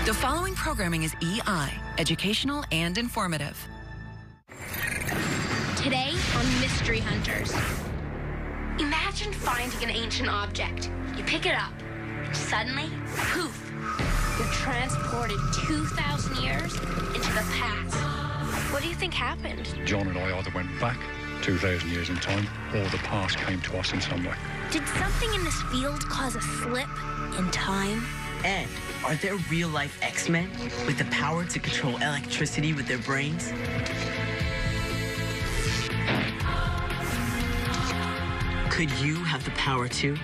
The following programming is EI, educational and informative. Today on Mystery Hunters. Imagine finding an ancient object. You pick it up. Suddenly, poof, you're transported 2,000 years into the past. What do you think happened? John and I either went back 2,000 years in time, or the past came to us in some way. Did something in this field cause a slip in time? And are there real-life X-Men with the power to control electricity with their brains? Could you have the power too?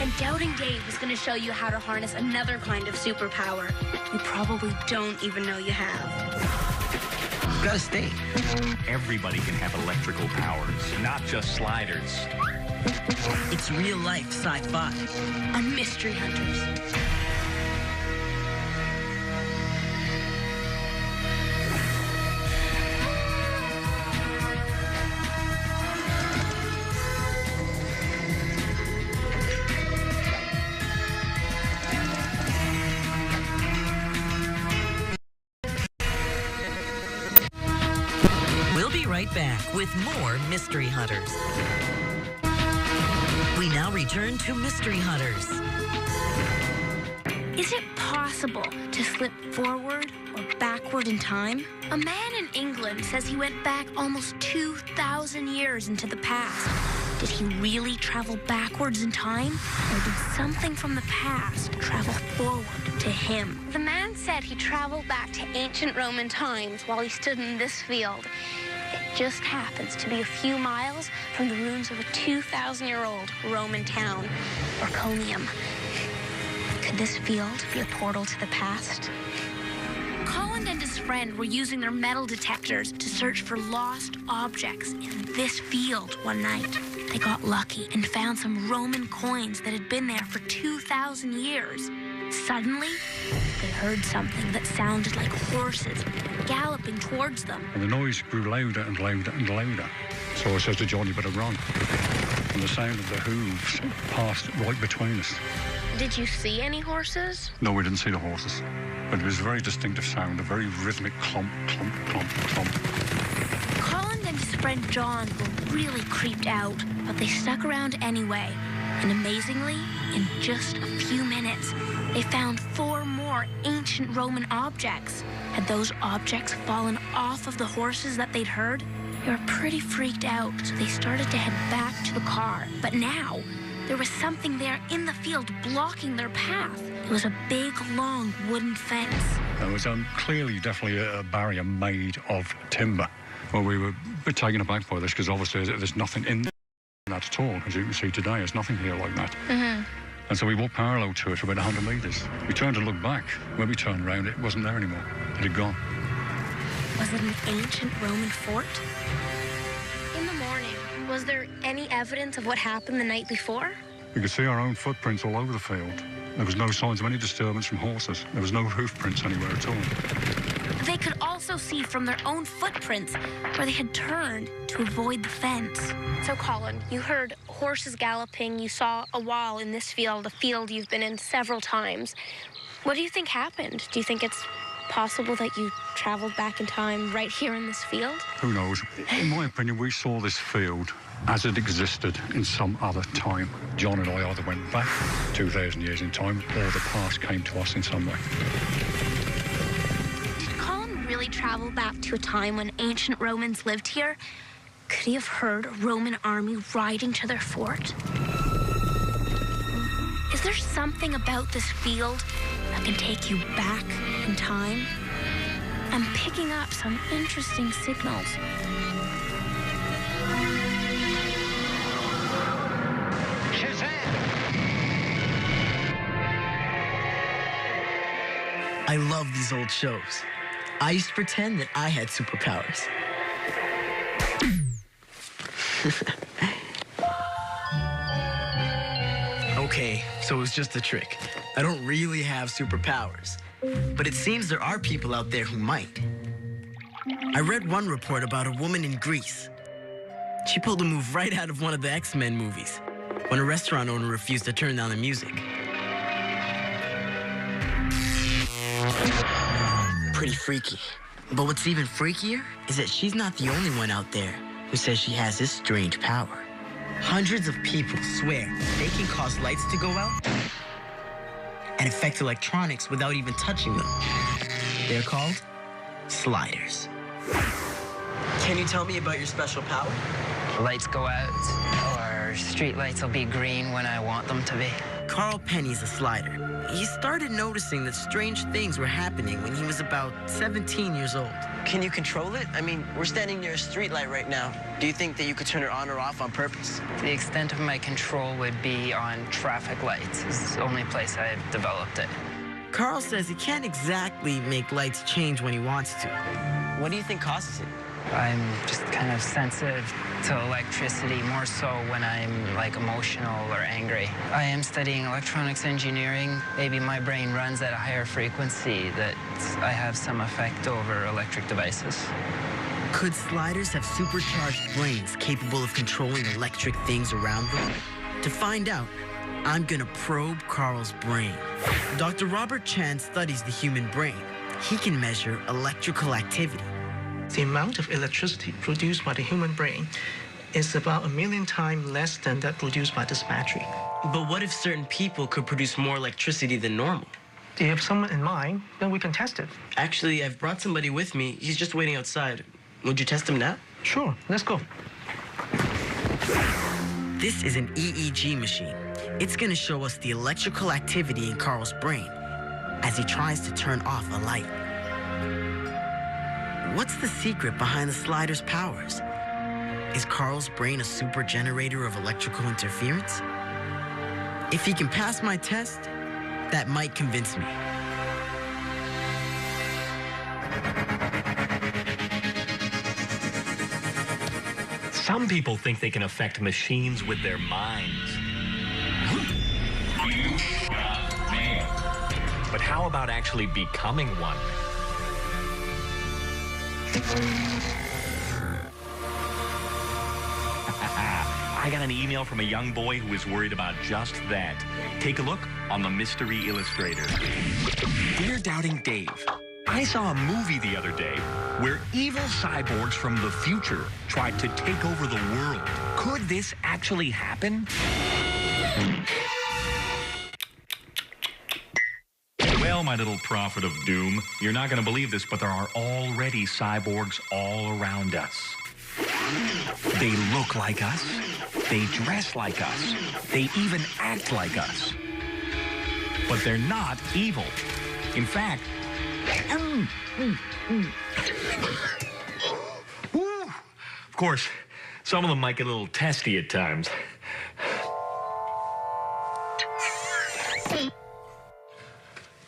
And Doubting Dave is going to show you how to harness another kind of superpower you probably don't even know you have. You've got to stay. Everybody can have electrical powers, not just sliders. It's real-life sci-fi On Mystery Hunters. We'll be right back with more Mystery Hunters. We now return to Mystery Hunters. Is it possible to slip forward or backward in time? A man in England says he went back almost 2,000 years into the past. Did he really travel backwards in time? Or did something from the past travel forward to him? The man said he traveled back to ancient Roman times while he stood in this field. It just happens to be a few miles from the ruins of a 2,000-year-old Roman town, Iconium. Could this field be a portal to the past? Colin and his friend were using their metal detectors to search for lost objects in this field one night. They got lucky and found some Roman coins that had been there for 2,000 years. Suddenly, they heard something that sounded like horses galloping towards them. And the noise grew louder and louder and louder. So I says to John, you better run. And the sound of the hooves passed right between us. Did you see any horses? No, we didn't see the horses. But it was a very distinctive sound, a very rhythmic clomp, clomp, clomp, clomp. Colin and his friend John were really creeped out, but they stuck around anyway. And amazingly, in just a few minutes, they found 4 more ancient Roman objects. Had those objects fallen off of the horses that they'd heard? They were pretty freaked out, so they started to head back to the car. But now, there was something there in the field blocking their path. It was a big, long wooden fence. There was clearly, definitely a barrier made of timber. Well, we were a bit taken aback by this because obviously there's nothing in that at all. As you can see today, there's nothing here like that. Mm-hmm. And so we walked parallel to it for about 100 metres. We turned to look back. When we turned around, it wasn't there anymore. It had gone. Was it an ancient Roman fort? In the morning, was there any evidence of what happened the night before? We could see our own footprints all over the field. There was no signs of any disturbance from horses. There was no hoof prints anywhere at all. They could also see from their own footprints where they had turned to avoid the fence. So, Colin, you heard horses galloping. You saw a wall in this field, a field you've been in several times. What do you think happened? Do you think it's possible that you traveled back in time right here in this field? Who knows? In my opinion, we saw this field as it existed in some other time. John and I either went back 2,000 years in time, or the past came to us in some way. Did Colin really travel back to a time when ancient Romans lived here? Could he have heard a Roman army riding to their fort? Is there something about this field that can take you back in time? I'm picking up some interesting signals. I love these old shows. I used to pretend that I had superpowers. Okay, so it was just a trick. I don't really have superpowers. But it seems there are people out there who might. I read one report about a woman in Greece. She pulled a move right out of one of the X-Men movies, when a restaurant owner refused to turn down the music. pretty freaky. But what's even freakier is that she's not the only one out there who says she has this strange power. Hundreds of people swear they can cause lights to go out and affect electronics without even touching them. They're called sliders. Can you tell me about your special power? Lights go out, or street lights will be green when I want them to be. Carl Penny's a slider. He started noticing that strange things were happening when he was about 17 years old. Can you control it? I mean, we're standing near a street light right now. Do you think that you could turn it on or off on purpose? The extent of my control would be on traffic lights. It's the only place I've developed it. Carl says he can't exactly make lights change when he wants to. What do you think causes it? I'm just kind of sensitive to electricity, more so when I'm like emotional or angry. I am studying electronics engineering. Maybe my brain runs at a higher frequency that I have some effect over electric devices. Could sliders have supercharged brains capable of controlling electric things around them? To find out, I'm gonna probe Carl's brain. Dr. Robert Chan studies the human brain. He can measure electrical activity. The amount of electricity produced by the human brain is about 1 million times less than that produced by this battery. But what if certain people could produce more electricity than normal? Do you have someone in mind? Then we can test it. Actually, I've brought somebody with me. He's just waiting outside. Would you test him now? Sure, let's go. This is an EEG machine. It's gonna show us the electrical activity in Carl's brain as he tries to turn off a light. What's the secret behind the slider's powers? Is Carl's brain a super generator of electrical interference? If he can pass my test, that might convince me. Some people think they can affect machines with their minds. But how about actually becoming one? I got an email from a young boy who is worried about just that. Take a look on the Mystery Illustrator. Dear Doubting Dave, I saw a movie the other day where evil cyborgs from the future tried to take over the world. Could this actually happen? Well, my little prophet of doom, you're not going to believe this, but there are already cyborgs all around us. They look like us. They dress like us. They even act like us. But they're not evil. In fact, of course, some of them might get a little testy at times.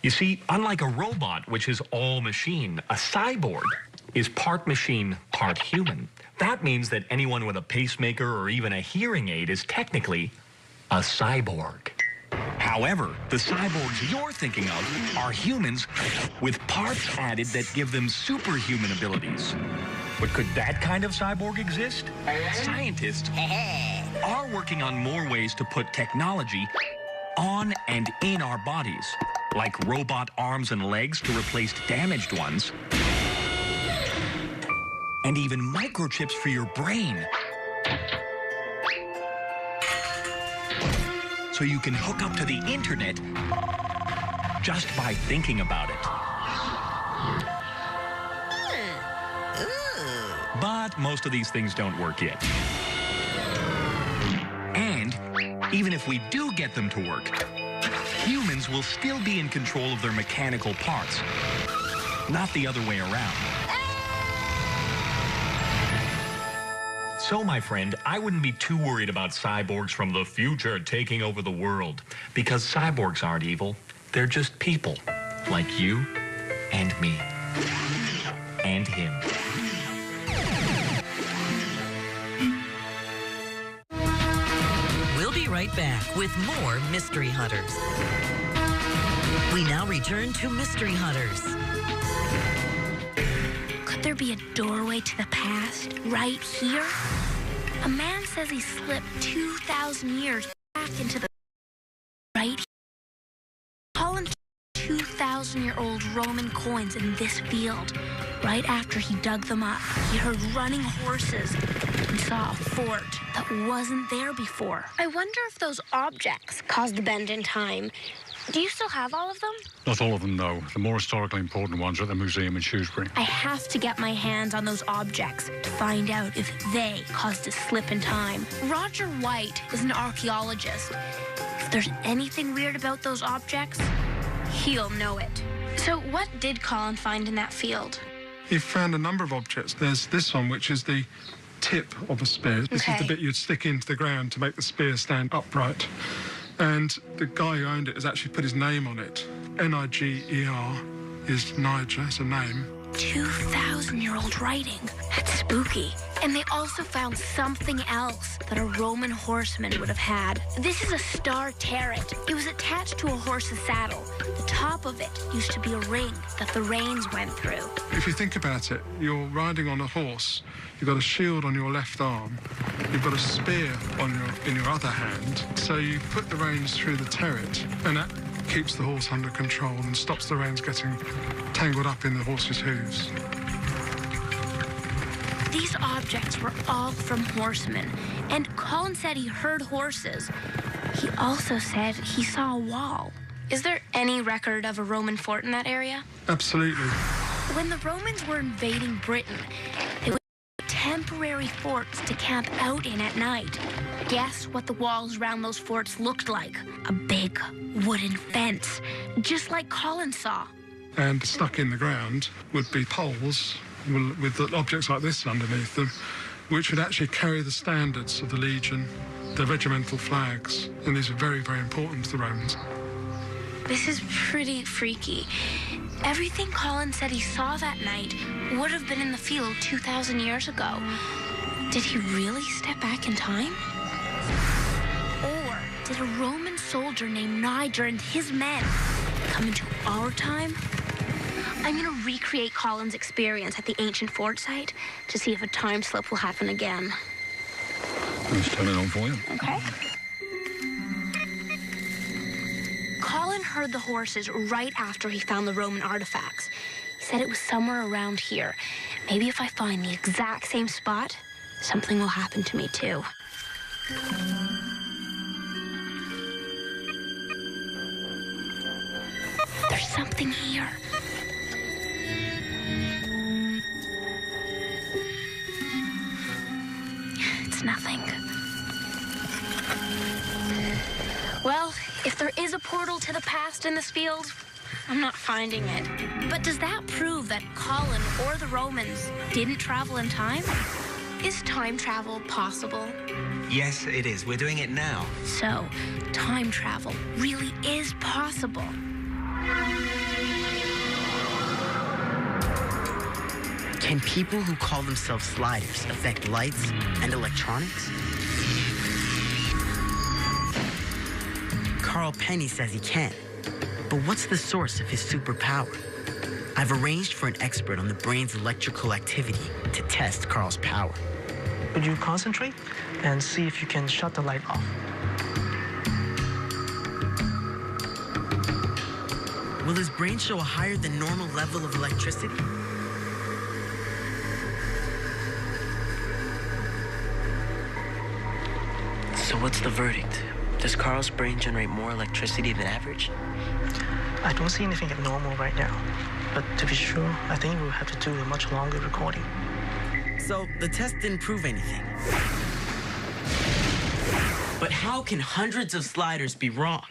You see, unlike a robot, which is all machine, a cyborg is part machine, part human. That means that anyone with a pacemaker or even a hearing aid is technically a cyborg. However, the cyborgs you're thinking of are humans with parts added that give them superhuman abilities. But could that kind of cyborg exist? Scientists are working on more ways to put technology on and in our bodies, like robot arms and legs to replace damaged ones, and even microchips for your brain, so you can hook up to the internet just by thinking about it. But most of these things don't work yet. And even if we do get them to work, humans will still be in control of their mechanical parts, not the other way around. So, my friend, I wouldn't be too worried about cyborgs from the future taking over the world, because cyborgs aren't evil. They're just people, like you and me and him. We'll be right back with more Mystery Hunters. We now return to Mystery Hunters. Could there be a doorway to the past right here? A man says he slipped 2,000 years back into the right here. Call him 2,000. 2,000-year-old Roman coins in this field. Right after he dug them up, he heard running horses and saw a fort that wasn't there before. I wonder if those objects caused the bend in time. Do you still have all of them? Not all of them, no. The more historically important ones are at the museum in Shrewsbury. I have to get my hands on those objects to find out if they caused a slip in time. Roger White is an archaeologist. If there's anything weird about those objects, he'll know it. So what did Colin find in that field? He found a number of objects. There's this one, which is the tip of a spear. This is the bit you'd stick into the ground to make the spear stand upright. And the guy who owned it has actually put his name on it. Niger is Niger, it's a name. 2,000-year-old writing. That's spooky. And they also found something else that a Roman horseman would have had. This is a star turret. It was attached to a horse's saddle. The top of it used to be a ring that the reins went through. If you think about it, you're riding on a horse. You've got a shield on your left arm. You've got a spear in your other hand. So you put the reins through the turret, and that keeps the horse under control and stops the reins getting tangled up in the horse's hooves. These objects were all from horsemen, and Colin said he heard horses. He also said he saw a wall. Is there any record of a Roman fort in that area? Absolutely. When the Romans were invading Britain, they would build temporary forts to camp out in at night. Guess what the walls around those forts looked like? A big wooden fence, just like Colin saw. And stuck in the ground would be poles with objects like this underneath them, which would actually carry the standards of the Legion, the regimental flags, and these are very, very important to the Romans. This is pretty freaky. Everything Colin said he saw that night would have been in the field 2,000 years ago. Did he really step back in time? Or did a Roman soldier named Niger and his men come into our time? I'm going to recreate Colin's experience at the ancient fort site to see if a time slip will happen again. Let's turn it on for you. Okay. Colin heard the horses right after he found the Roman artifacts. He said it was somewhere around here. Maybe if I find the exact same spot, something will happen to me too. There's something here. It's nothing. Well, if there is a portal to the past in this field, I'm not finding it. But does that prove that Colin or the Romans didn't travel in time? Is time travel possible? Yes, it is. We're doing it now. So, time travel really is possible. Can people who call themselves sliders affect lights and electronics? Carl Penny says he can, but what's the source of his superpower? I've arranged for an expert on the brain's electrical activity to test Carl's power. Would you concentrate and see if you can shut the light off? Will his brain show a higher than normal level of electricity? So what's the verdict? Does Carl's brain generate more electricity than average? I don't see anything abnormal right now. But to be sure, I think we'll have to do a much longer recording. So the test didn't prove anything. But how can hundreds of sliders be wrong?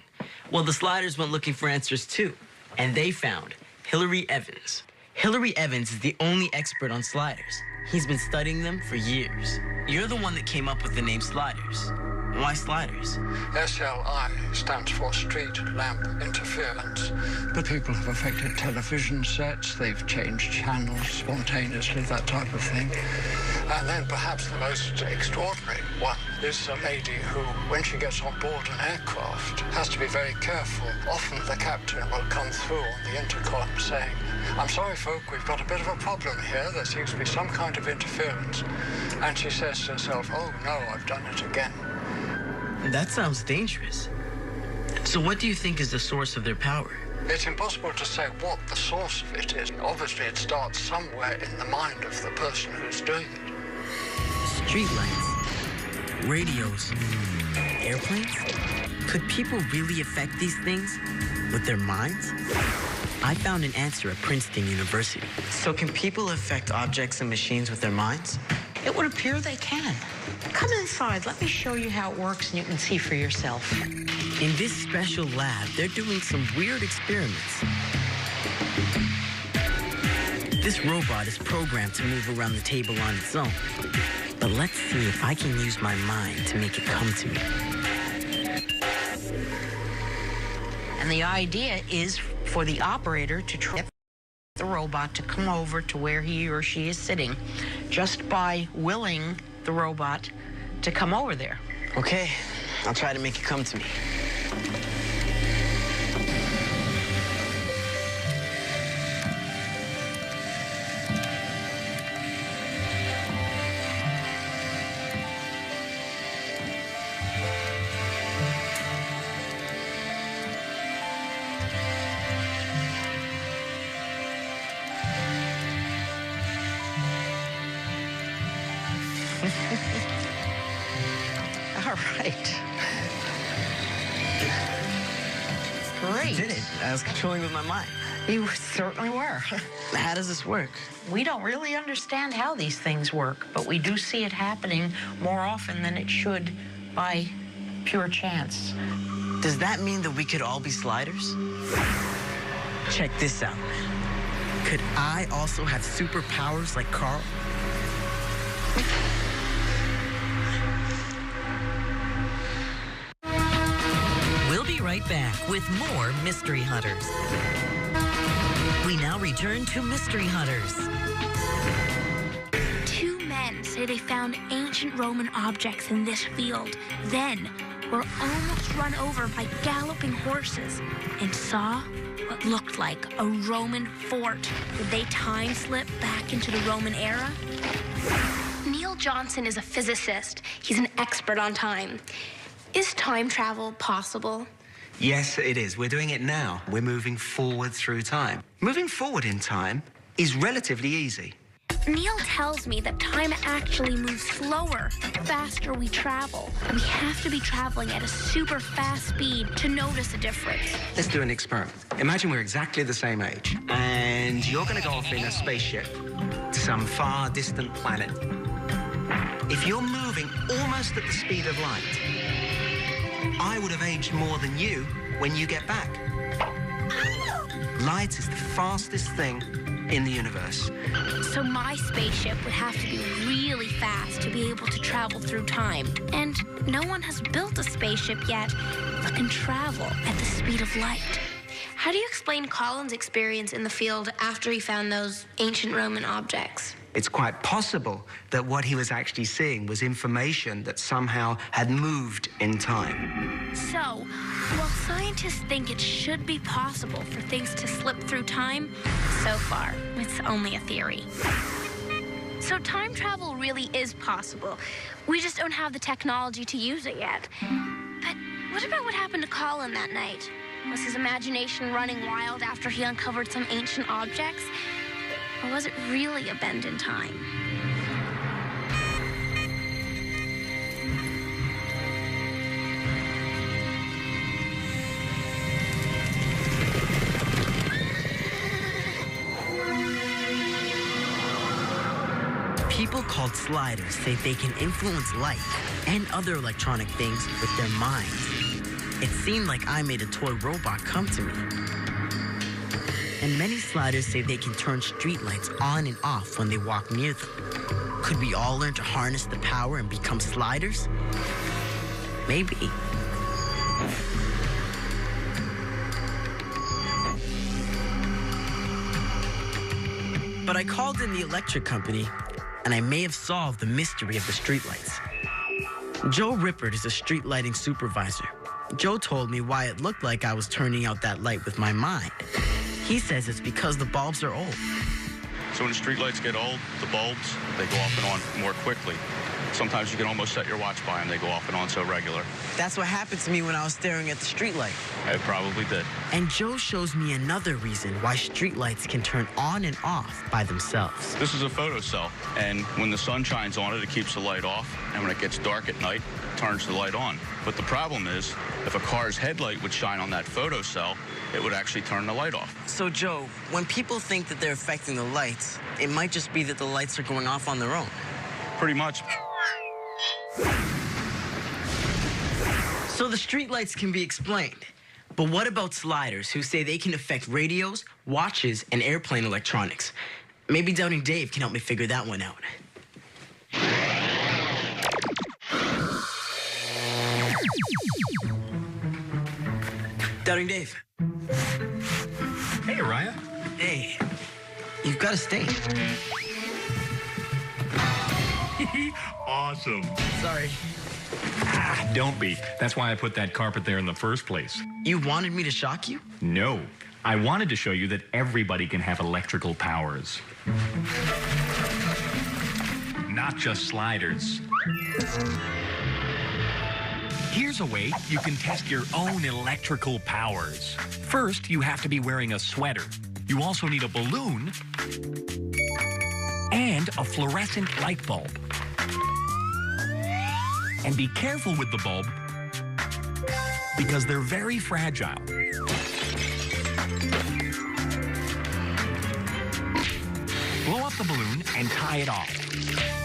Well, the sliders went looking for answers too, and they found Hilary Evans. Hilary Evans is the only expert on sliders. He's been studying them for years. You're the one that came up with the name sliders. Why sliders? SLI stands for Street Lamp Interference. But people have affected television sets, they've changed channels spontaneously, that type of thing. And then perhaps the most extraordinary one is a lady who, when she gets on board an aircraft, has to be very careful. Often the captain will come through on the intercom saying, "I'm sorry, folk, we've got a bit of a problem here. There seems to be some kind of interference." And she says to herself, "Oh, no, I've done it again." That sounds dangerous. So what do you think is the source of their power? It's impossible to say what the source of it is. Obviously, it starts somewhere in the mind of the person who's doing it. Streetlights, radios, airplanes? Could people really affect these things with their minds? I found an answer at Princeton University. So can people affect objects and machines with their minds? It would appear they can. Come inside. Let me show you how it works, and you can see for yourself. In this special lab, they're doing some weird experiments. This robot is programmed to move around the table on its own. But let's see if I can use my mind to make it come to me. And the idea is for the operator to try the robot to come over to where he or she is sitting just by willing the robot to come over there. Okay, I'll try to make it come to me. All right. Great. I did it. I was controlling with my mind. You certainly were. How does this work? We don't really understand how these things work, but we do see it happening more often than it should by pure chance. Does that mean that we could all be sliders? Check this out. Could I also have superpowers like Carl? We'll be right back with more Mystery Hunters. We now return to Mystery Hunters. Two men say they found ancient Roman objects in this field, then were almost run over by galloping horses and saw what looked like a Roman fort. Did they time slip back into the Roman era? Neil Johnson is a physicist. He's an expert on time. Is time travel possible? Yes, it is. We're doing it now. We're moving forward through time. Moving forward in time is relatively easy. Neil tells me that time actually moves slower the faster we travel. We have to be traveling at a super fast speed to notice a difference. Let's do an experiment. Imagine we're exactly the same age, and you're going to go off in a spaceship to some far distant planet. If you're moving almost at the speed of light, I would have aged more than you when you get back. Light is the fastest thing in the universe. So my spaceship would have to be really fast to be able to travel through time. And no one has built a spaceship yet that can travel at the speed of light. How do you explain Colin's experience in the field after he found those ancient Roman objects? It's quite possible that what he was actually seeing was information that somehow had moved in time. So, while scientists think it should be possible for things to slip through time, so far, it's only a theory. So time travel really is possible. We just don't have the technology to use it yet. But what about what happened to Colin that night? Was his imagination running wild after he uncovered some ancient objects? Or was it really a bend in time? People called sliders say they can influence light and other electronic things with their minds. It seemed like I made a toy robot come to me. And many sliders say they can turn streetlights on and off when they walk near them. Could we all learn to harness the power and become sliders? Maybe. But I called in the electric company, and I may have solved the mystery of the streetlights. Joe Rippert is a street lighting supervisor. Joe told me why it looked like I was turning out that light with my mind. He says it's because the bulbs are old. So when the streetlights get old, the bulbs, they go off and on more quickly. Sometimes you can almost set your watch by them. They go off and on so regular. That's what happened to me when I was staring at the streetlight. It probably did. And Joe shows me another reason why streetlights can turn on and off by themselves. This is a photocell, and when the sun shines on it, it keeps the light off, and when it gets dark at night, it turns the light on. But the problem is, if a car's headlight would shine on that photocell, it would actually turn the light off. So, Joe, when people think that they're affecting the lights, it might just be that the lights are going off on their own. Pretty much. So the streetlights can be explained. But what about sliders who say they can affect radios, watches, and airplane electronics? Maybe Doubting Dave can help me figure that one out. Doubting Dave. Hey, Araya. Hey, you've got to stay. Awesome. Sorry. Don't be. That's why I put that carpet there in the first place. You wanted me to shock you? No. I wanted to show you that everybody can have electrical powers. Not just sliders. Here's a way you can test your own electrical powers. First, you have to be wearing a sweater. You also need a balloon and a fluorescent light bulb. And be careful with the bulb because they're very fragile. Blow up the balloon and tie it off.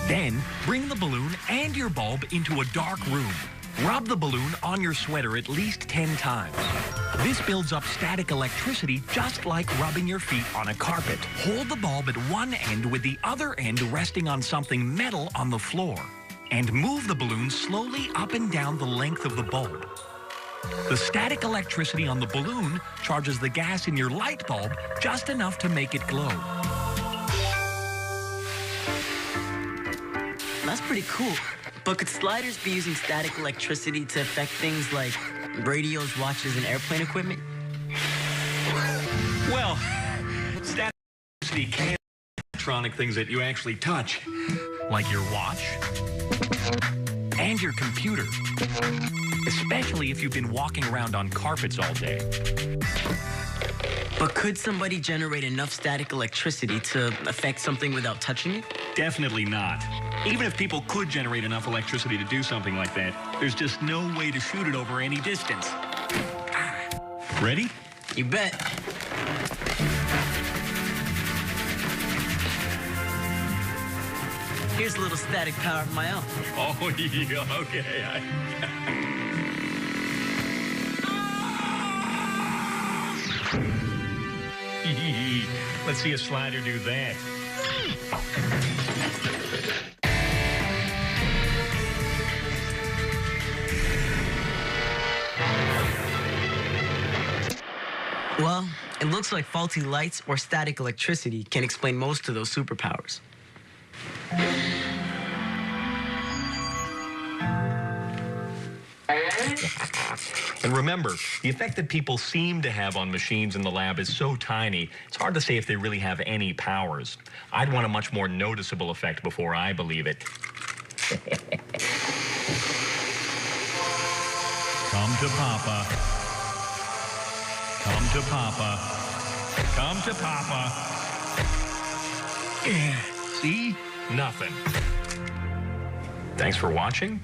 Then, bring the balloon and your bulb into a dark room. Rub the balloon on your sweater at least 10 times. This builds up static electricity just like rubbing your feet on a carpet. Hold the bulb at one end with the other end resting on something metal on the floor. And move the balloon slowly up and down the length of the bulb. The static electricity on the balloon charges the gas in your light bulb just enough to make it glow. That's pretty cool. But could sliders be using static electricity to affect things like radios, watches, and airplane equipment? Well, static electricity can affect electronic things that you actually touch, like your watch and your computer, especially if you've been walking around on carpets all day. But could somebody generate enough static electricity to affect something without touching it? Definitely not. Even if people could generate enough electricity to do something like that, there's just no way to shoot it over any distance. Ready? You bet. Here's a little static power of my own. Oh, yeah, okay. Let's see a slider do that. Well, it looks like faulty lights or static electricity can explain most of those superpowers. And remember, the effect that people seem to have on machines in the lab is so tiny, it's hard to say if they really have any powers. I'd want a much more noticeable effect before I believe it. Come to Papa. Come to Papa. Come to Papa. See? Nothing. Thanks for watching.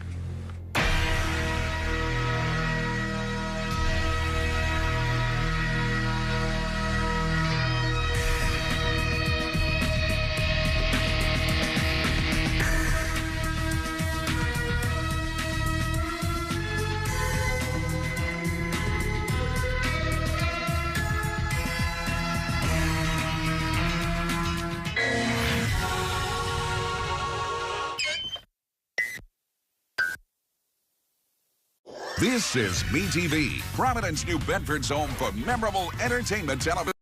This is MeTV, Providence, New Bedford's home for memorable entertainment television.